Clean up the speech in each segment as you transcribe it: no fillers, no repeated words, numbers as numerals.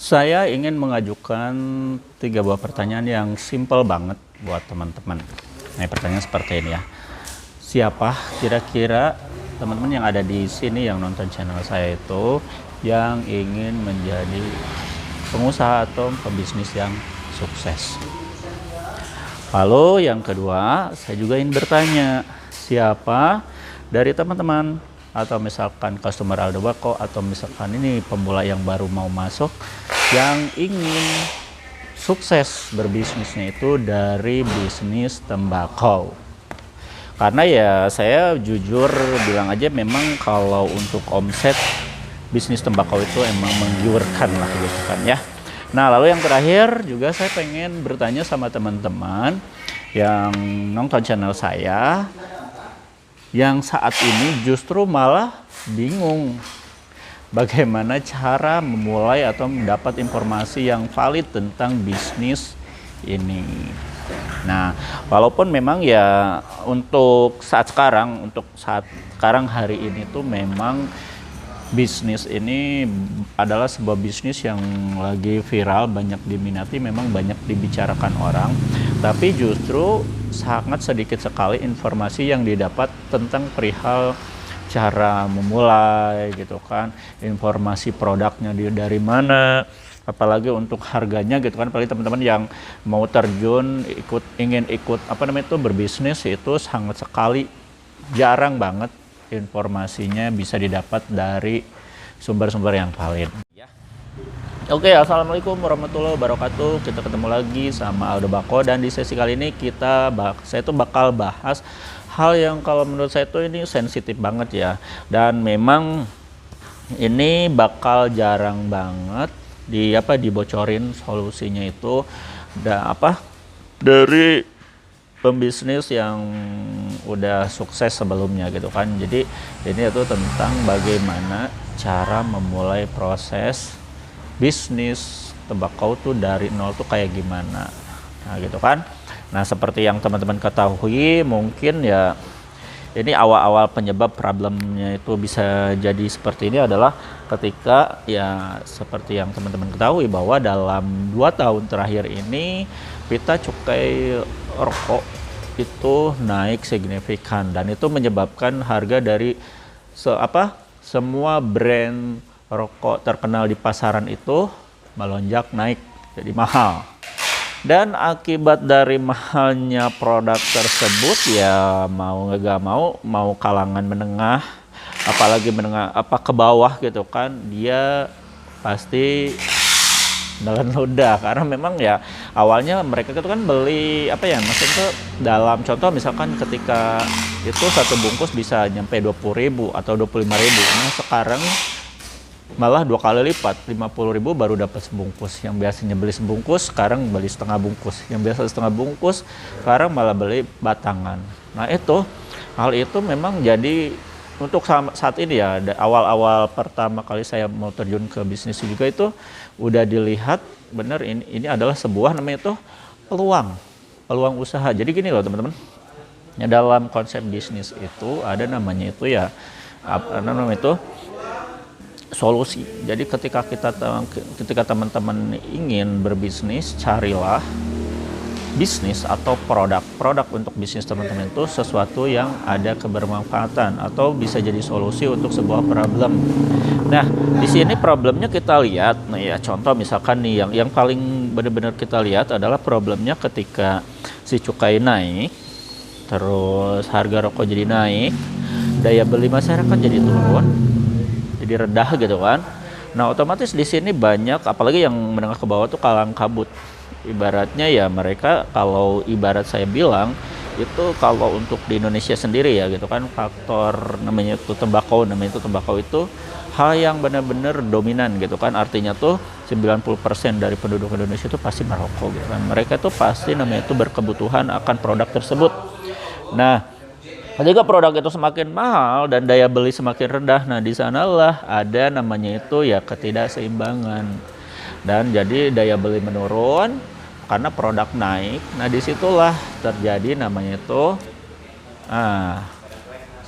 Saya ingin mengajukan 3 buah pertanyaan yang simple banget buat teman-teman. Nah, pertanyaan seperti ini ya. Siapa kira-kira teman-teman yang ada di sini yang nonton channel saya itu yang ingin menjadi pengusaha atau pebisnis yang sukses? Lalu yang kedua, saya juga ingin bertanya, siapa dari teman-teman atau misalkan customer Aldo Bako atau misalkan ini pemula yang baru mau masuk yang ingin sukses berbisnisnya itu dari bisnis tembakau. Karena ya saya jujur bilang aja, memang kalau untuk omset bisnis tembakau itu emang menggiurkan lah gitu kan ya. Nah, lalu yang terakhir juga saya pengen bertanya sama teman-teman yang nonton channel saya yang saat ini justru malah bingung bagaimana cara memulai atau mendapat informasi yang valid tentang bisnis ini. Nah, walaupun memang ya untuk saat sekarang hari ini tuh memang bisnis ini adalah sebuah bisnis yang lagi viral, banyak diminati, memang banyak dibicarakan orang, tapi justru sangat sedikit sekali informasi yang didapat tentang perihal cara memulai gitu kan, informasi produknya dari mana, apalagi untuk harganya gitu kan. Apalagi teman-teman yang mau terjun ingin ikut berbisnis, itu sangat sekali jarang banget informasinya bisa didapat dari sumber-sumber yang valid. Oke, assalamualaikum warahmatullahi wabarakatuh. Kita ketemu lagi sama Aldo Bako, dan di sesi kali ini saya tuh bakal bahas hal yang kalau menurut saya tuh ini sensitif banget ya, dan memang ini bakal jarang banget dibocorin solusinya itu dari pembisnis yang udah sukses sebelumnya gitu kan. Jadi ini itu tentang bagaimana cara memulai proses bisnis tembakau tuh dari nol tuh kayak gimana. Nah gitu kan. Nah, seperti yang teman-teman ketahui mungkin ya, ini awal-awal penyebab problemnya itu bisa jadi seperti ini adalah ketika ya seperti yang teman-teman ketahui bahwa dalam 2 tahun terakhir ini pita cukai rokok itu naik signifikan, dan itu menyebabkan harga dari semua brand rokok terkenal di pasaran itu melonjak naik jadi mahal. Dan akibat dari mahalnya produk tersebut ya mau nggak mau kalangan menengah, apalagi menengah ke bawah gitu kan, dia pasti nelan ludah. Karena memang ya awalnya mereka itu kan beli maksudnya tuh, dalam contoh misalkan ketika itu satu bungkus bisa nyampe 20.000 atau 25.000. Nah, sekarang malah 2 kali lipat, 50.000 baru dapat sebungkus. Yang biasanya beli sebungkus sekarang beli setengah bungkus, yang biasa setengah bungkus sekarang malah beli batangan. Nah, hal itu memang jadi untuk saat ini ya, awal-awal pertama kali saya mau terjun ke bisnis juga itu udah dilihat benar ini adalah sebuah namanya itu peluang usaha. Jadi gini loh teman-teman, ya, dalam konsep bisnis itu ada namanya itu ya solusi. Jadi ketika teman-teman ingin berbisnis, carilah bisnis atau produk untuk bisnis teman-teman itu sesuatu yang ada kebermanfaatan atau bisa jadi solusi untuk sebuah problem. Nah, di sini problemnya kita lihat, nah ya contoh misalkan nih yang paling benar-benar kita lihat adalah problemnya ketika si cukai naik, terus harga rokok jadi naik, daya beli masyarakat jadi turun, jadi rendah gitu kan. Nah, otomatis di sini banyak, apalagi yang menengah ke bawah tuh kalang kabut. Ibaratnya ya mereka, kalau ibarat saya bilang itu kalau untuk di Indonesia sendiri ya gitu kan, faktor namanya itu tembakau itu hal yang benar-benar dominan gitu kan. Artinya tuh 90% dari penduduk Indonesia itu pasti merokok gitu kan. Mereka tuh pasti namanya itu berkebutuhan akan produk tersebut. Nah, ketika produk itu semakin mahal dan daya beli semakin rendah, nah di sanalah ada namanya itu ya ketidakseimbangan. Dan jadi daya beli menurun karena produk naik. Nah, disitulah terjadi namanya itu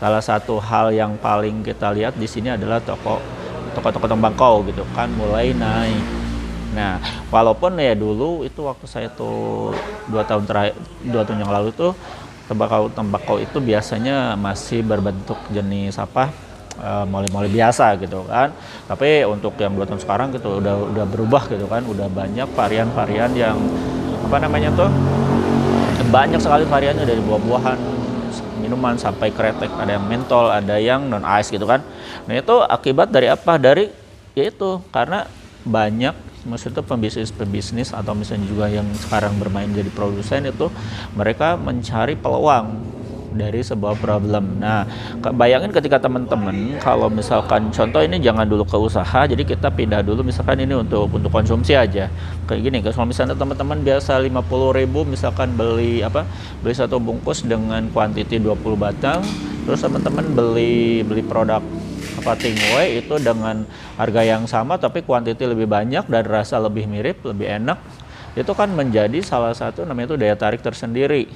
salah satu hal yang paling kita lihat di sini adalah toko-toko tembakau gitu kan mulai naik. Nah, walaupun ya dulu itu waktu saya tuh 2 tahun yang lalu tuh tembakau itu biasanya masih berbentuk jenis apa, moli-moli biasa gitu kan. Tapi untuk yang 2 tahun sekarang gitu udah berubah gitu kan, udah banyak varian-varian yang apa namanya tuh, banyak sekali variannya dari buah-buahan, minuman sampai kretek, ada yang mentol, ada yang non ice gitu kan. Nah itu akibat dari apa? Dari yaitu karena banyak maksudnya pembisnis atau misalnya juga yang sekarang bermain jadi produsen itu mereka mencari peluang dari sebuah problem. Nah, bayangin ketika teman-teman kalau misalkan contoh ini jangan dulu ke usaha, jadi kita pindah dulu misalkan ini untuk konsumsi aja. Kayak gini, kalau misalnya teman-teman biasa 50.000 misalkan beli satu bungkus dengan kuantiti 20 batang, terus teman-teman beli produk Tingway itu dengan harga yang sama tapi kuantiti lebih banyak dan rasa lebih mirip, lebih enak. Itu kan menjadi salah satu namanya itu daya tarik tersendiri.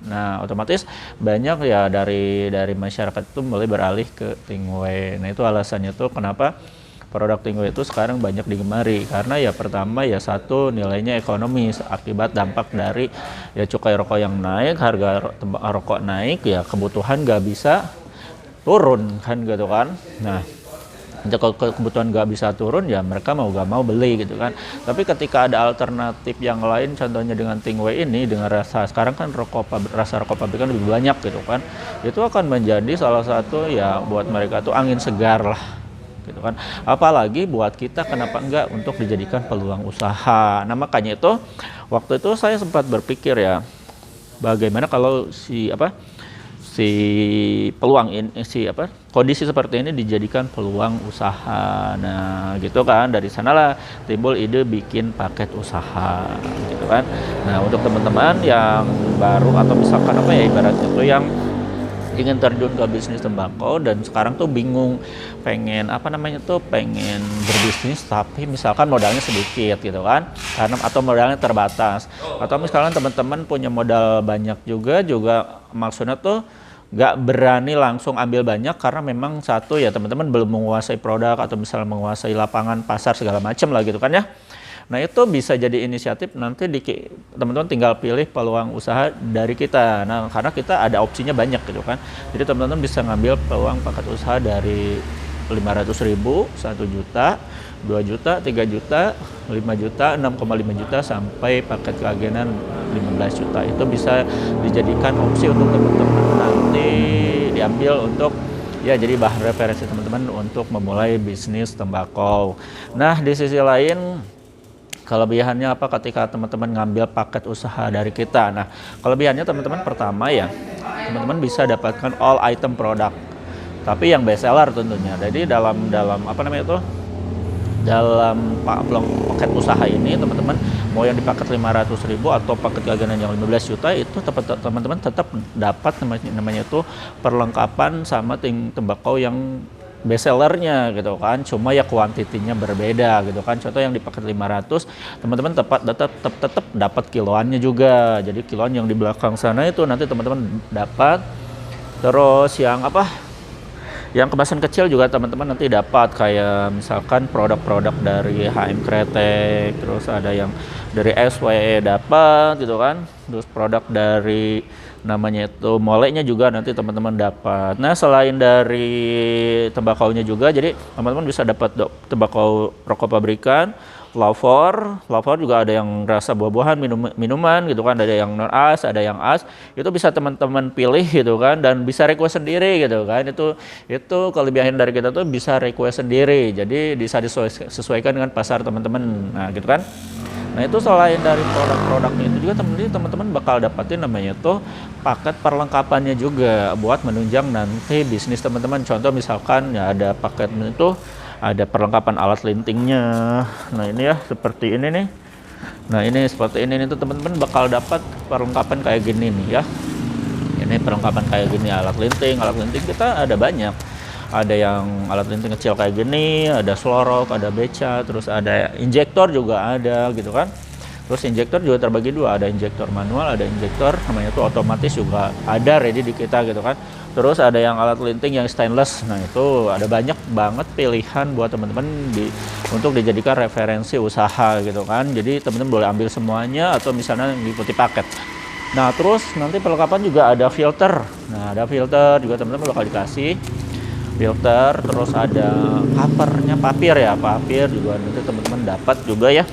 Nah, otomatis banyak ya dari masyarakat itu mulai beralih ke Tingway. Nah, itu alasannya tuh kenapa produk Tingway itu sekarang banyak digemari. Karena ya pertama ya satu nilainya ekonomis akibat dampak dari ya cukai rokok yang naik, harga rokok naik, ya kebutuhan nggak bisa turun kan gitu kan. Nah, kalau kebutuhan nggak bisa turun ya mereka mau gak mau beli gitu kan. Tapi ketika ada alternatif yang lain, contohnya dengan Tingway ini dengan rasa sekarang kan rasa rokok pabrikan lebih banyak gitu kan, itu akan menjadi salah satu ya buat mereka tuh angin segar lah gitu kan. Apalagi buat kita kenapa enggak untuk dijadikan peluang usaha. Nah makanya itu waktu itu saya sempat berpikir ya bagaimana kalau kondisi seperti ini dijadikan peluang usaha. Nah gitu kan, dari sanalah timbul ide bikin paket usaha gitu kan. Nah untuk teman-teman yang baru atau misalkan ibaratnya tuh yang ingin terjun ke bisnis tembakau dan sekarang tuh bingung pengen berbisnis tapi misalkan modalnya sedikit gitu kan, karena atau modalnya terbatas, atau misalkan teman-teman punya modal banyak juga maksudnya tuh nggak berani langsung ambil banyak karena memang satu ya teman-teman belum menguasai produk atau misalnya menguasai lapangan pasar segala macam lah gitu kan ya. Nah itu bisa jadi inisiatif nanti teman-teman tinggal pilih peluang usaha dari kita. Nah karena kita ada opsinya banyak gitu kan, jadi teman-teman bisa ngambil peluang paket usaha dari 500.000, 1 juta, 2 juta, 3 juta, 5 juta, 6,5 juta sampai paket keagenan 15 juta. Itu bisa dijadikan opsi untuk teman-teman nanti diambil untuk ya jadi bahan referensi teman-teman untuk memulai bisnis tembakau. Nah di sisi lain kelebihannya apa ketika teman-teman ngambil paket usaha dari kita? Nah kelebihannya teman-teman pertama ya teman-teman bisa dapatkan all item produk tapi yang best seller tentunya. Jadi dalam paket usaha ini teman-teman mau yang di paket 500.000 atau paket keagenan yang 15 juta itu teman-teman tetap dapat namanya itu perlengkapan sama tembakau yang best sellernya gitu kan, cuma ya kuantitinya berbeda gitu kan. Contoh yang di paket 500 teman-teman tetap dapat kiloannya juga, jadi kiloan yang di belakang sana itu nanti teman-teman dapat. Terus yang kemasan kecil juga teman-teman nanti dapat, kayak misalkan produk-produk dari HM Kretek, terus ada yang dari SW dapat gitu kan, terus produk dari namanya itu moleknya juga nanti teman-teman dapat. Nah selain dari tembakaunya juga, jadi teman-teman bisa dapat tembakau rokok pabrikan, Flavor juga ada yang rasa buah-buahan, minuman gitu kan, ada yang non as, ada yang as. Itu bisa teman-teman pilih gitu kan, dan bisa request sendiri gitu kan. Itu kelebihan dari kita tuh bisa request sendiri. Jadi bisa disesuaikan dengan pasar teman-teman. Nah, gitu kan. Nah, itu selain dari produk-produknya itu juga teman-teman bakal dapatin namanya tuh paket perlengkapannya juga buat menunjang nanti bisnis teman-teman. Contoh misalkan ya ada paket itu ada perlengkapan alat lintingnya. Nah ini ya seperti ini nih. Nah ini seperti ini nih teman-teman bakal dapat perlengkapan kayak gini nih ya. Ini perlengkapan kayak gini, alat linting kita ada banyak. Ada yang alat linting kecil kayak gini, ada slorok, ada beca, terus ada injektor juga ada gitu kan. Terus injektor juga terbagi dua, ada injektor manual, ada injektor namanya tuh otomatis juga ada ready di kita gitu kan. Terus ada yang alat linting yang stainless. Nah, itu ada banyak banget pilihan buat teman-teman untuk dijadikan referensi usaha gitu kan. Jadi teman-teman boleh ambil semuanya atau misalnya mengikuti paket. Nah, terus nanti perlengkapan juga ada filter. Nah, ada filter juga teman-teman bakal dikasih filter, terus ada covernya papir ya, papir juga nanti teman-teman dapat juga ya.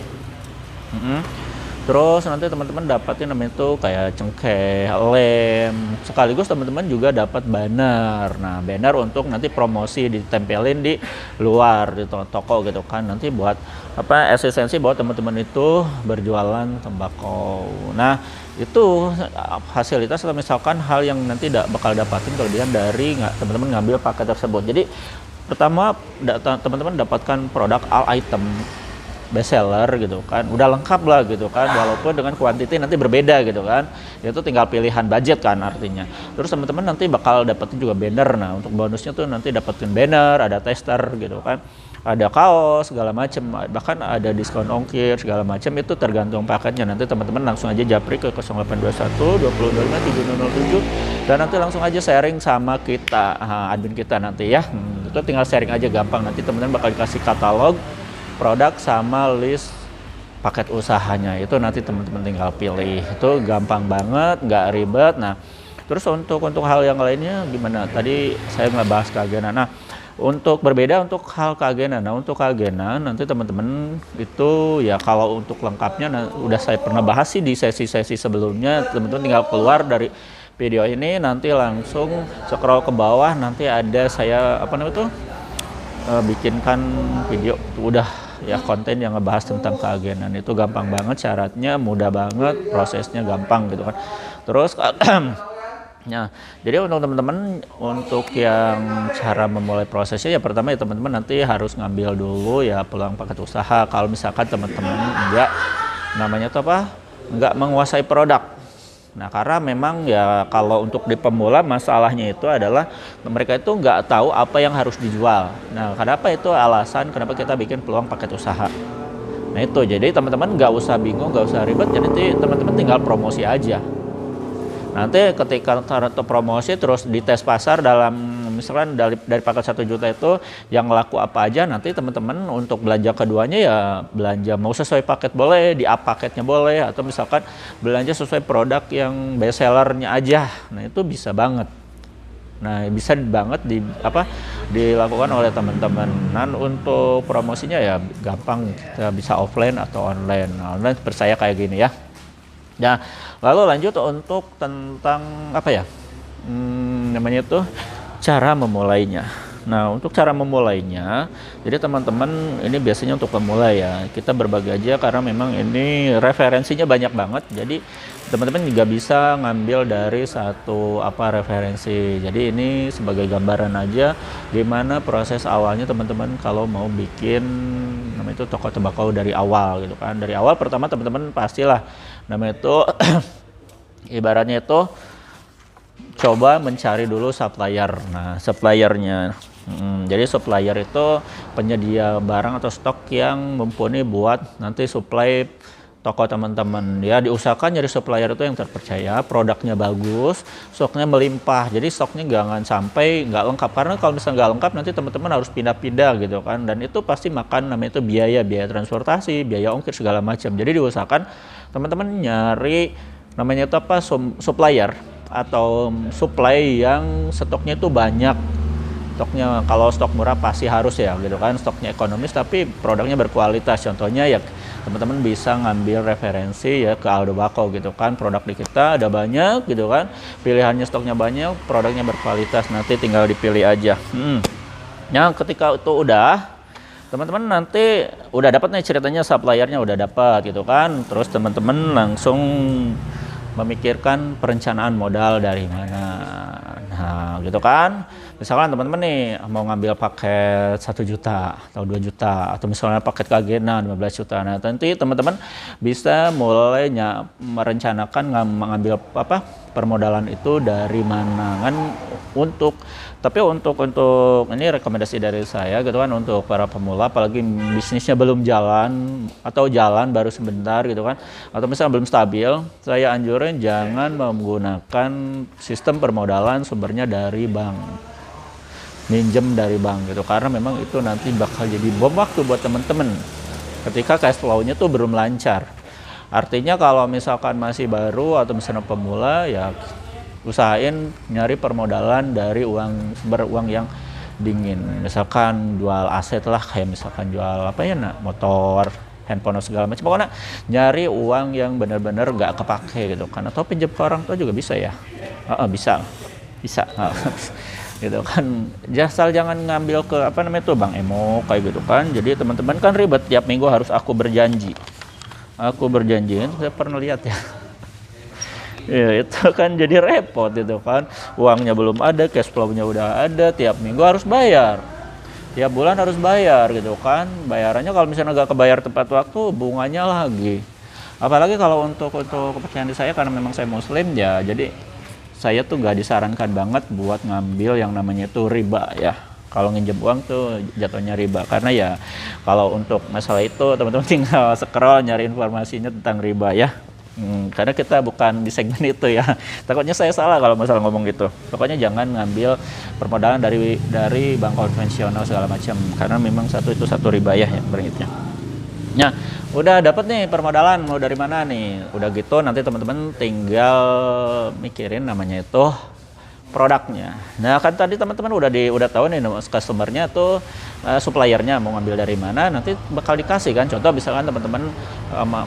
Terus nanti teman-teman dapatin namanya itu kayak cengkeh, lem, sekaligus teman-teman juga dapat banner. Nah, banner untuk nanti promosi ditempelin di luar di toko gitu kan. Nanti buat apa esensi buat teman-teman itu berjualan tembakau. Nah, itu fasilitas atau misalkan hal yang nanti bakal dapatin kelebihan dari teman-teman ngambil paket tersebut. Jadi pertama teman-teman dapatkan produk all item best seller gitu kan, udah lengkap lah gitu kan, walaupun dengan kuantiti nanti berbeda gitu kan, itu tinggal pilihan budget kan artinya. Terus teman-teman nanti bakal dapetin juga banner. Nah, untuk bonusnya tuh nanti dapetin banner, ada tester gitu kan, ada kaos segala macem, bahkan ada diskon ongkir segala macam, itu tergantung paketnya. Nanti teman-teman langsung aja japri ke 0821 2025 3007 dan nanti langsung aja sharing sama kita, admin kita nanti ya. Itu tinggal sharing aja gampang, nanti teman-teman bakal dikasih katalog produk sama list paket usahanya, itu nanti teman-teman tinggal pilih. Itu gampang banget, nggak ribet. Nah, terus untuk hal yang lainnya gimana? Tadi saya nggak bahas keagenan. Nah, untuk berbeda untuk hal keagenan. Nah, untuk keagenan nanti teman-teman itu ya kalau untuk lengkapnya udah saya pernah bahas sih di sesi-sesi sebelumnya. Teman-teman tinggal keluar dari video ini, nanti langsung scroll ke bawah, nanti ada saya bikinkan video udah ya konten yang ngebahas tentang keagenan. Itu gampang banget syaratnya, mudah banget, prosesnya gampang gitu kan. Terus nah, jadi untuk teman-teman untuk yang cara memulai prosesnya ya pertama ya teman-teman nanti harus ngambil dulu ya peluang paket usaha. Kalau misalkan teman-teman enggak menguasai produk. Nah, karena memang ya kalau untuk di pemula masalahnya itu adalah mereka itu nggak tahu apa yang harus dijual. Nah, kenapa itu alasan kenapa kita bikin peluang paket usaha. Nah, itu jadi teman-teman nggak usah bingung, nggak usah ribet, jadi teman-teman tinggal promosi aja. Nanti ketika promosi terus dites pasar dalam misalkan dari paket 1 juta itu yang laku apa aja, nanti teman-teman untuk belanja keduanya ya belanja mau sesuai paket boleh, di up paketnya boleh, atau misalkan belanja sesuai produk yang best sellernya aja. Nah, itu bisa banget. Nah, bisa banget dilakukan oleh teman-teman. Dan untuk promosinya ya gampang, kita bisa offline atau online. Nah, online percaya kayak gini ya. Nah, lalu lanjut untuk tentang namanya itu cara memulainya. Nah, untuk cara memulainya, jadi teman-teman ini biasanya untuk pemula ya, kita berbagi aja karena memang ini referensinya banyak banget. Jadi teman-teman juga bisa ngambil dari satu referensi. Jadi ini sebagai gambaran aja gimana proses awalnya teman-teman kalau mau bikin namanya itu toko tembakau dari awal gitu kan. Dari awal pertama teman-teman pastilah namanya itu ibaratnya itu coba mencari dulu supplier. Nah, suppliernya jadi supplier itu penyedia barang atau stok yang mumpuni buat nanti supply toko teman-teman ya. Diusahakan nyari supplier itu yang terpercaya, produknya bagus, stoknya melimpah. Jadi stoknya jangan sampai nggak lengkap, karena kalau misalnya nggak lengkap nanti teman-teman harus pindah-pindah gitu kan, dan itu pasti makan namanya itu biaya transportasi, biaya ongkir segala macam. Jadi diusahakan teman-teman nyari namanya itu supplier atau supply yang stoknya itu banyak. Stoknya kalau stok murah pasti harus ya gitu kan, stoknya ekonomis tapi produknya berkualitas. Contohnya ya teman-teman bisa ngambil referensi ya ke Aldo Bako gitu kan, produk di kita ada banyak gitu kan, pilihannya stoknya banyak, produknya berkualitas, nanti tinggal dipilih aja. Nah, ketika itu udah teman-teman nanti udah dapat nih ceritanya, suppliernya udah dapat gitu kan, terus teman-teman langsung memikirkan perencanaan modal dari mana. Nah, gitu kan. Misalkan teman-teman nih mau ngambil paket 1 juta atau 2 juta atau misalnya paket Kagena 15 juta. Nah, nanti teman-teman bisa mulai merencanakan mengambil apa permodalan itu dari mana kan tapi untuk ini rekomendasi dari saya gitu kan untuk para pemula apalagi bisnisnya belum jalan atau jalan baru sebentar gitu kan atau misalnya belum stabil, saya anjurin jangan menggunakan sistem permodalan sumbernya dari bank. Minjem dari bank gitu karena memang itu nanti bakal jadi bom waktu buat temen-temen ketika cash flow-nya tuh belum lancar. Artinya kalau misalkan masih baru atau misalnya pemula ya usahain nyari permodalan dari sumber uang yang dingin, misalkan jual aset lah kayak misalkan jual apa ya motor, handphone segala macam, pokoknya nyari uang yang benar-benar gak kepake gitu kan, atau pinjam ke orang tua juga bisa ya. Bisa gitu kan, asal jangan ngambil ke apa namanya tuh bank emo kayak gitu kan. Jadi teman-teman kan ribet tiap minggu harus aku berjanji saya pernah lihat ya. Ya itu kan jadi repot itu kan, uangnya belum ada, cash flow-nya udah ada, tiap minggu harus bayar, tiap bulan harus bayar gitu kan. Bayarannya kalau misalnya nggak kebayar tepat waktu, bunganya lagi. Apalagi kalau untuk kepercayaan di saya karena memang saya muslim ya, jadi saya tuh gak disarankan banget buat ngambil yang namanya itu riba ya. Kalau nginjem uang tuh jatuhnya riba, karena ya kalau untuk masalah itu teman-teman tinggal scroll nyari informasinya tentang riba ya. Karena kita bukan di segmen itu ya. Takutnya saya salah kalau masalah ngomong gitu. Pokoknya jangan ngambil permodalan dari bank konvensional segala macam, karena memang itu satu riba ya beritanya. Nah, udah dapat nih permodalan, mau dari mana nih? Udah gitu nanti teman-teman tinggal mikirin namanya itu produknya. Nah, kan tadi teman-teman udah tahu nih customernya tuh suppliernya mau ngambil dari mana, nanti bakal dikasih kan. Contoh misalkan teman-teman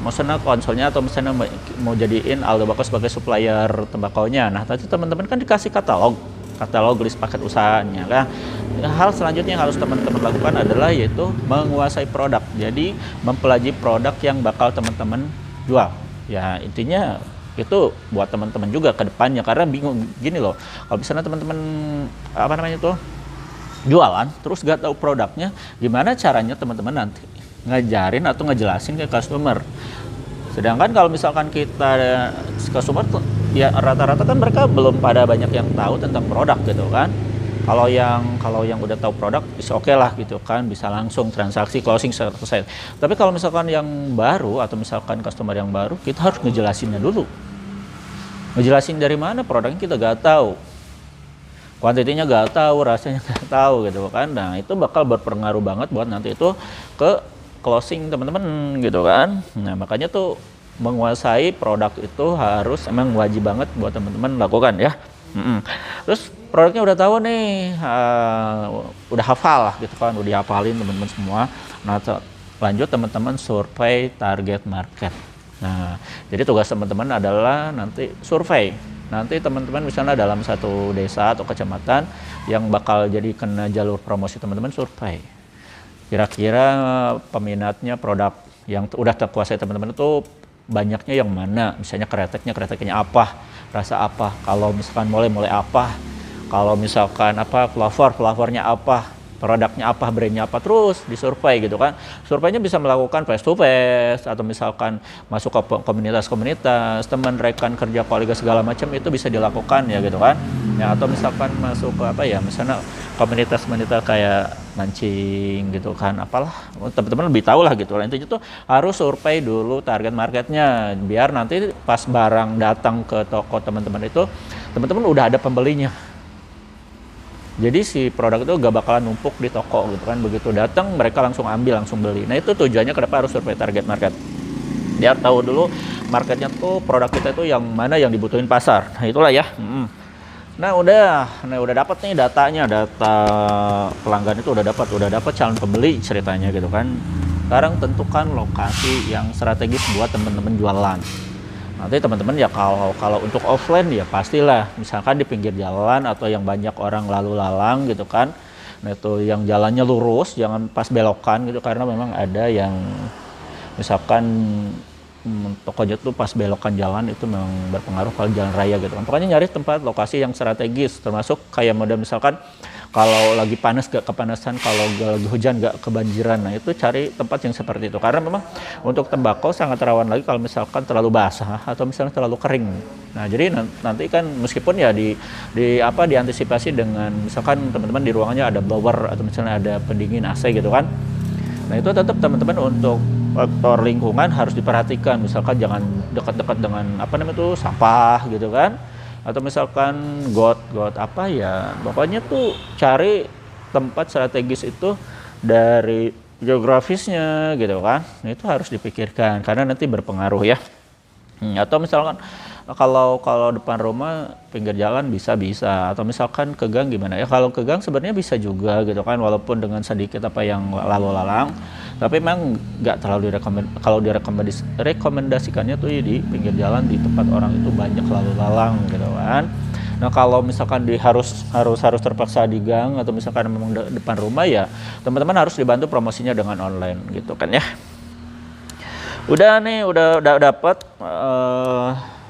maksudnya konsolnya atau misalnya mau jadiin Aldobako sebagai supplier tembakonya. Nah, tadi teman-teman kan dikasih katalog list paket usahanya. Nah, hal selanjutnya yang harus teman-teman lakukan adalah yaitu menguasai produk. Jadi mempelajari produk yang bakal teman-teman jual. Ya intinya itu buat teman-teman juga ke depannya, karena bingung gini loh. Kalau misalnya teman-teman jualan terus gak tahu produknya, gimana caranya teman-teman nanti ngajarin atau ngejelasin ke customer. Sedangkan kalau misalkan kita customer ya rata-rata kan mereka belum pada banyak yang tahu tentang produk gitu kan. Kalau yang udah tahu produk oke lah gitu kan, bisa langsung transaksi closing selesai. Tapi kalau misalkan yang baru atau misalkan customer yang baru, kita harus ngejelasinnya dulu. Ngejelasin dari mana produknya kita gak tahu, kuantitinya gak tahu, rasanya gak tahu gitu kan. Nah itu bakal berpengaruh banget buat nanti itu ke closing teman-teman gitu kan. Nah makanya tuh menguasai produk itu harus emang wajib banget buat teman-teman lakukan ya. Terus produknya udah tahu nih, udah hafal lah gitu kan, udah dihafalin teman-teman semua. Nah lanjut teman-teman survei target market. Nah jadi tugas teman-teman adalah nanti survei. Nanti teman-teman misalnya dalam satu desa atau kecamatan yang bakal jadi kena jalur promosi, teman-teman survei. Kira-kira peminatnya produk yang udah terkuasai teman-teman itu banyaknya yang mana? Misalnya kreteknya apa? Rasa apa? Kalau misalkan mulai apa? Kalau misalkan flavornya apa? Produknya apa? Brandnya apa? Terus disurvei gitu kan. Surveinya bisa melakukan face to face atau misalkan masuk ke komunitas-komunitas, teman rekan kerja kolega segala macam, itu bisa dilakukan ya gitu kan. Ya atau misalkan masuk ke misalnya komunitas kayak mancing gitu kan, apalah teman-teman lebih tahu lah gitu. Intinya tuh harus survei dulu target marketnya, biar nanti pas barang datang ke toko teman-teman itu teman-teman udah ada pembelinya. Jadi si produk itu gak bakalan numpuk di toko gitu kan, begitu datang mereka langsung ambil, langsung beli. Nah itu tujuannya kenapa harus survei target market, biar tahu dulu marketnya tuh produk kita itu yang mana yang dibutuhin pasar. Nah itulah ya. Nah udah dapat nih datanya, data pelanggan itu udah dapat calon pembeli ceritanya gitu kan. Sekarang tentukan lokasi yang strategis buat teman-teman jualan. Nanti teman-teman ya kalau untuk offline ya pastilah misalkan di pinggir jalan atau yang banyak orang lalu lalang gitu kan. Nah itu yang jalannya lurus, jangan pas belokan gitu, karena memang ada yang misalkan tokonya tuh pas belokan jalan itu memang berpengaruh kalau jalan raya gitu kan. Pokoknya nyari tempat lokasi yang strategis, termasuk kayak model misalkan kalau lagi panas gak kepanasan, kalau lagi hujan gak kebanjiran. Nah itu cari tempat yang seperti itu, karena memang untuk tembakau sangat rawan lagi kalau misalkan terlalu basah atau misalnya terlalu kering. Nah jadi nanti kan meskipun ya diantisipasi dengan misalkan teman-teman di ruangannya ada blower atau misalnya ada pendingin AC gitu kan. Nah itu tetap teman-teman untuk faktor lingkungan harus diperhatikan, misalkan jangan dekat-dekat dengan sampah gitu kan, atau misalkan got apa ya, pokoknya tuh cari tempat strategis itu dari geografisnya gitu kan. Nah itu harus dipikirkan karena nanti berpengaruh ya. Atau misalkan kalau depan rumah pinggir jalan bisa atau misalkan ke gang gimana ya, kalau ke gang sebenarnya bisa juga gitu kan, walaupun dengan sedikit yang lalu lalang, tapi memang nggak terlalu direkomendasikannya tuh di pinggir jalan di tempat orang itu banyak lalu lalang gitu kan. Nah kalau misalkan harus terpaksa di gang atau misalkan memang depan rumah ya teman-teman harus dibantu promosinya dengan online gitu kan ya. Udah nih, udah dapat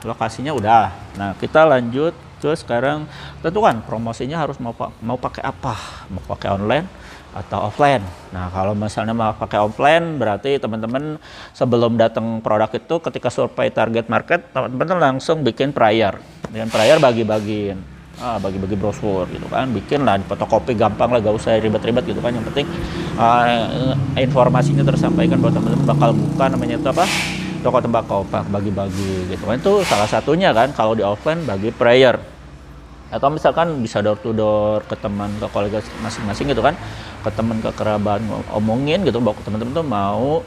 lokasinya udah. Nah kita lanjut ke sekarang, tentukan promosinya harus mau pakai apa, mau pakai online atau offline. Nah kalau misalnya mau pakai offline berarti teman-teman sebelum datang produk itu ketika survei target market, teman-teman langsung bikin prior, bagi-bagiin bagi-bagi brosur gitu kan, bikin lah di fotokopi gampang lah, gak usah ribet-ribet gitu kan, yang penting informasinya tersampaikan bahwa teman-teman bakal buka namanya itu apa, toko tembakau, bagi-bagi gitu kan. Itu salah satunya kan kalau di offline bagi prayer, atau misalkan bisa door to door ke teman, ke kolega masing-masing gitu kan, ke teman, ke kerabat, omongin gitu bahwa teman-teman tuh mau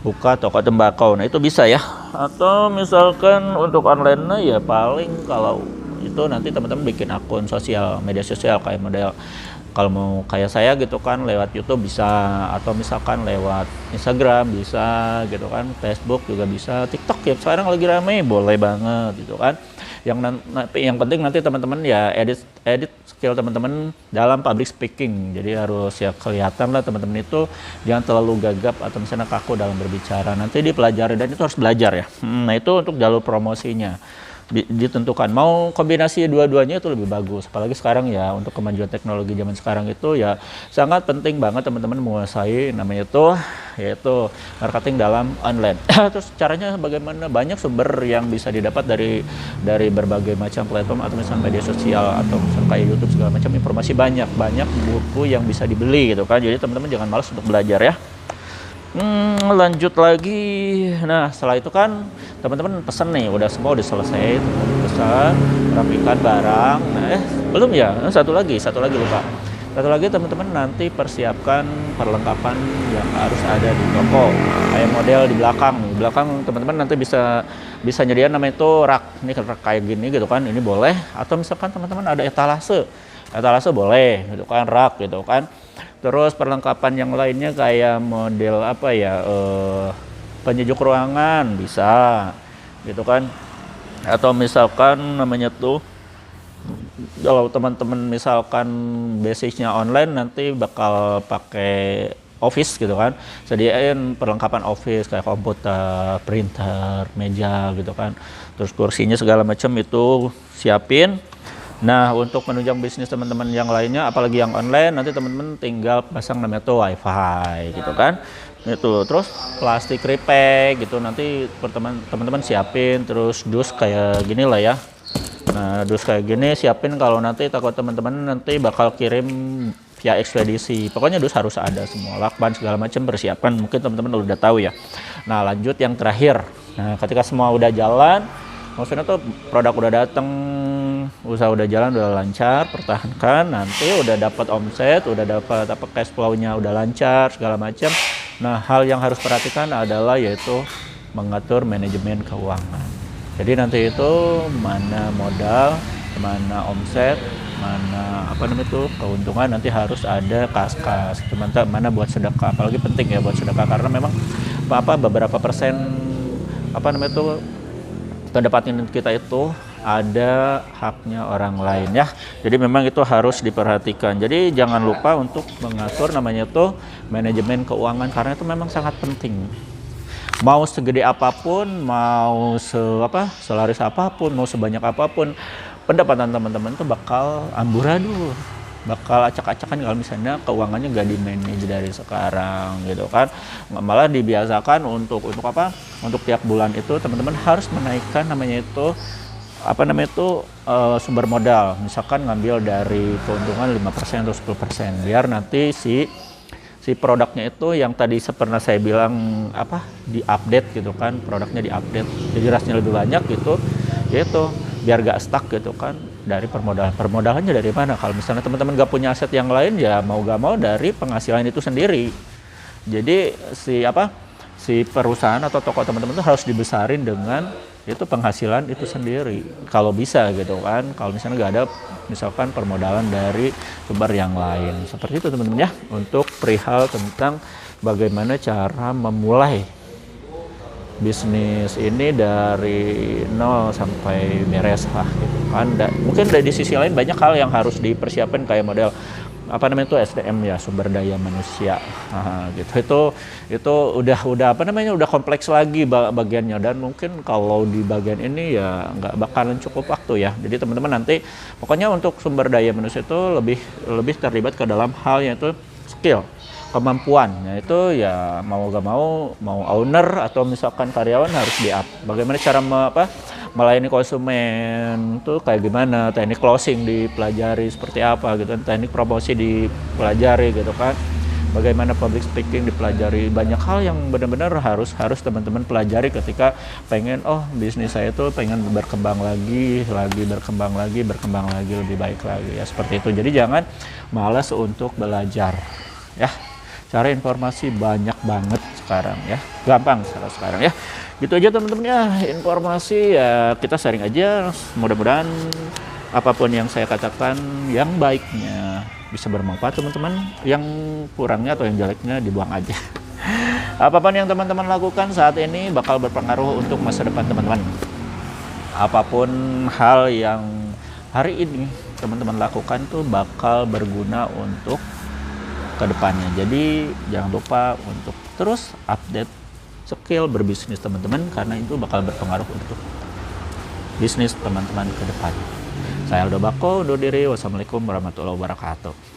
buka toko tembakau. Nah itu bisa ya. Atau misalkan untuk online ya paling kalau itu nanti teman-teman bikin akun media sosial kayak model kalau mau kayak saya gitu kan, lewat YouTube bisa, atau misalkan lewat Instagram bisa gitu kan, Facebook juga bisa, TikTok ya sekarang lagi rame, boleh banget gitu kan. Yang penting nanti teman-teman ya edit skill teman-teman dalam public speaking, jadi harus ya kelihatan lah teman-teman itu jangan terlalu gagap atau misalnya kaku dalam berbicara, nanti dipelajari dan itu harus belajar ya. Nah itu untuk jalur promosinya ditentukan, mau kombinasi dua-duanya itu lebih bagus, apalagi sekarang ya untuk kemajuan teknologi zaman sekarang itu ya sangat penting banget teman-teman menguasai namanya itu yaitu marketing dalam online. Terus caranya bagaimana, banyak sumber yang bisa didapat dari berbagai macam platform atau misalnya media sosial atau misalnya kayak YouTube segala macam, informasi banyak buku yang bisa dibeli gitu kan, jadi teman-teman jangan malas untuk belajar ya. Lanjut lagi. Nah setelah itu kan teman-teman pesan nih, udah selesai, teman-teman pesan, rapikan barang. Nah belum ya, satu lagi lupa. Satu lagi teman-teman nanti persiapkan perlengkapan yang harus ada di toko, kayak model di belakang teman-teman nanti bisa nyediain namanya itu rak, ini rak kayak gini gitu kan, ini boleh. Atau misalkan teman-teman ada etalase boleh gitu kan, rak gitu kan. Terus perlengkapan yang lainnya kayak model apa ya, penyejuk ruangan bisa gitu kan. Atau misalkan namanya tuh kalau teman-teman misalkan basicnya online nanti bakal pakai office gitu kan, sediain perlengkapan office kayak komputer, printer, meja gitu kan, terus kursinya segala macam itu siapin. Nah untuk menunjang bisnis teman-teman yang lainnya apalagi yang online, nanti teman-teman tinggal pasang namanya tuh wifi gitu kan, itu terus plastik repack gitu, nanti teman-teman siapin, terus dus kayak gini lah ya. Nah dus kayak gini siapin, kalau nanti takut teman-teman nanti bakal kirim via ekspedisi, pokoknya dus harus ada semua, lakban segala macam persiapan, mungkin teman-teman udah tahu ya. Nah lanjut yang terakhir, nah ketika semua udah jalan, maksudnya tuh produk udah datang, usaha udah jalan, udah lancar, pertahankan, nanti udah dapat omset, udah dapat cash flow-nya udah lancar segala macam. Nah hal yang harus perhatikan adalah yaitu mengatur manajemen keuangan. Jadi nanti itu mana modal, mana omset, mana keuntungan, nanti harus ada kas-kas, mana buat sedekah, apalagi penting ya buat sedekah, karena memang beberapa persen pendapatan kita itu ada haknya orang lain ya. Jadi memang itu harus diperhatikan. Jadi jangan lupa untuk mengatur namanya tuh manajemen keuangan, karena itu memang sangat penting. Mau segede apapun, mau selaris apapun, mau sebanyak apapun, pendapatan teman-teman tuh bakal amburadul. bakal acak-acakan kalau misalnya keuangannya nggak di manage dari sekarang gitu kan. Malah dibiasakan untuk apa? Untuk tiap bulan itu teman-teman harus menaikkan namanya itu sumber modal. Misalkan ngambil dari keuntungan 5% atau 10% biar nanti si produknya itu yang tadi pernah saya bilang di-update gitu kan, produknya di-update jadi rasnya lebih banyak gitu, yaitu biar gak stuck gitu kan dari permodalannya dari mana. Kalau misalnya teman-teman gak punya aset yang lain, ya mau gak mau dari penghasilan itu sendiri. Jadi si perusahaan atau toko teman-teman itu harus dibesarin dengan itu penghasilan itu sendiri kalau bisa gitu kan. Kalau misalnya nggak ada misalkan permodalan dari sumber yang lain, seperti itu teman-teman ya, untuk perihal tentang bagaimana cara memulai bisnis ini dari nol sampai beres lah gitu kan. Mungkin dari sisi lain banyak hal yang harus dipersiapkan kayak model SDM ya, sumber daya manusia. Gitu. Itu udah kompleks lagi bagiannya, dan mungkin kalau di bagian ini ya nggak bakalan cukup waktu ya. Jadi teman-teman nanti pokoknya untuk sumber daya manusia itu lebih terlibat ke dalam hal yaitu skill, kemampuan. Itu ya mau gak mau owner atau misalkan karyawan harus di-up. Bagaimana cara melayani konsumen tuh kayak gimana, teknik closing dipelajari seperti apa gitu, teknik promosi dipelajari gitu kan, bagaimana public speaking dipelajari. Banyak hal yang benar-benar harus teman-teman pelajari ketika pengen bisnis saya tuh pengen berkembang lagi lebih baik lagi ya, seperti itu. Jadi jangan malas untuk belajar ya. Cari informasi banyak banget sekarang ya, gampang sekarang ya. Gitu aja teman-teman ya, informasi ya kita sharing aja. Mudah-mudahan apapun yang saya katakan yang baiknya bisa bermanfaat teman-teman, yang kurangnya atau yang jeleknya dibuang aja. Apapun yang teman-teman lakukan saat ini bakal berpengaruh untuk masa depan teman-teman. Apapun hal yang hari ini teman-teman lakukan tuh bakal berguna untuk kedepannya. Jadi jangan lupa untuk terus update skill berbisnis teman-teman, karena itu bakal berpengaruh untuk bisnis teman-teman ke depan. Saya Aldo Bako undur diri. Wassalamualaikum warahmatullahi wabarakatuh.